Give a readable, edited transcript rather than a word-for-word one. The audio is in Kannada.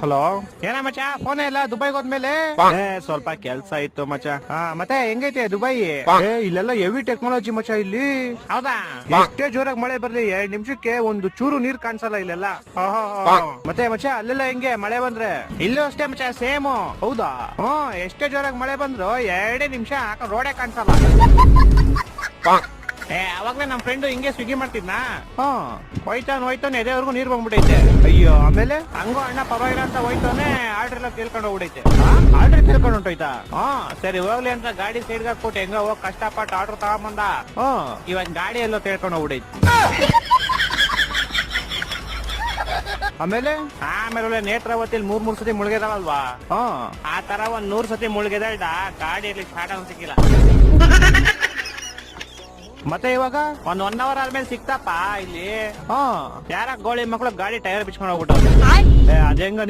ಹಲೋ, ಏನ ಮಚ್ಚ ಫೋನ್ ಇಲ್ಲ ದುಬೈಗೆ ಹೋದ್ಮೇಲೆ? ಸ್ವಲ್ಪ ಕೆಲ್ಸ ಇತ್ತು ಮಚ್ಚ. ಮತ್ತೆ ಹೆಂಗೈತೆ ದುಬೈ? ಇಲ್ಲೆಲ್ಲ ಹೆವಿ ಟೆಕ್ನಾಲಜಿ ಮಚ್ಚ ಇಲ್ಲಿ. ಹೌದಾ? ಎಷ್ಟೇ ಜೋರಾಗಿ ಮಳೆ ಬರ್ಲಿ 2 ನಿಮಿಷಕ್ಕೆ ಒಂದು ಚೂರು ನೀರ್ ಕಾಣಿಸಲ್ಲ ಇಲ್ಲೆಲ್ಲ. ಮತ್ತೆ ಮಚ್ಚ ಅಲ್ಲೆಲ್ಲ ಹೆಂಗೆ ಮಳೆ ಬಂದ್ರೆ? ಇಲ್ಲೂ ಅಷ್ಟೇ ಮಚ್ಚ, ಸೇಮ್. ಹೌದಾ? ಎಷ್ಟೇ ಜೋರಾಗಿ ಮಳೆ ಬಂದ್ರು 2 ನಿಮಿಷ ರೋಡೇ ಕಾಣಿಸಲ್ಲ. ಅವಾಗ್ಲೇ ನಮ್ ಫ್ರೆಂಡ್ ಹಿಂಗೆ ಸ್ವಿಗ್ಗಿ ಮಾಡ್ತಿದ್ನಾ. ಹೋಯ್ತಾನೆ ಎದೆವರೆಗೂ ನೀರ್ ಬಂದ್ಬಿಟ್ಟೈತೆ. ಅಯ್ಯೋ, ಆಮೇಲೆ ಹಂಗೋ ಅಣ್ಣ ಪರವಾಗಿಲ್ಲ ಅಂತ ಹೋಯ್ತಾನೆ, ಆರ್ಡರ್ ಎಲ್ಲ ಕೇಳ್ಕೊಂಡು ಹೋಗ್ಬಿಡೈತೆ. ಆರ್ಡರ್ ಕೇಳ್ಕೊಂಡು ಹೊಂಟೋಯ್ತಾ? ಸರಿ ಹೋಗ್ಲಿ ಅಂತ ಗಾಡಿ ಸೈಡ್ಗೆ ಹಾಕ್ಬಿಟ್ಟು ಹೆಂಗ ಹೋಗ್ ಕಷ್ಟಪಟ್ಟು ಆರ್ಡರ್ ತಗೊಂಬಂದ. ಇವಾಗ ಗಾಡಿ ಎಲ್ಲೋ ತೇಳ್ಕೊಂಡು ಹೋಗ್ಬಿಡೈತೆ. ಆಮೇಲೆ ನೇತ್ರಾವತಿಲಿ 3 ಸತಿ ಮುಳುಗಿದಾವಲ್ವಾ? ಆ ತರ 100 ಸತಿ ಮುಳುಗಿದ ಗಾಡಿಯಲ್ಲಿ ಸ್ಟಾರ್ಟ್ ಆಗ ಸಿಕ್ಕಿಲ್ಲ. ಮತ್ತೆ ಇವಾಗ 1 ಅವರ್ ಆದ್ಮೇಲೆ ಸಿಕ್ತಪ್ಪ ಇಲ್ಲಿ. ಯಾರ ಗೋಳಿ ಮಕ್ಳು ಗಾಡಿ ಟೈರ್ ಬಿಚ್ಕೊಂಡು ಹೋಗ್ಬಿಟ್ಟು ಅದೇ ಹೆಂಗ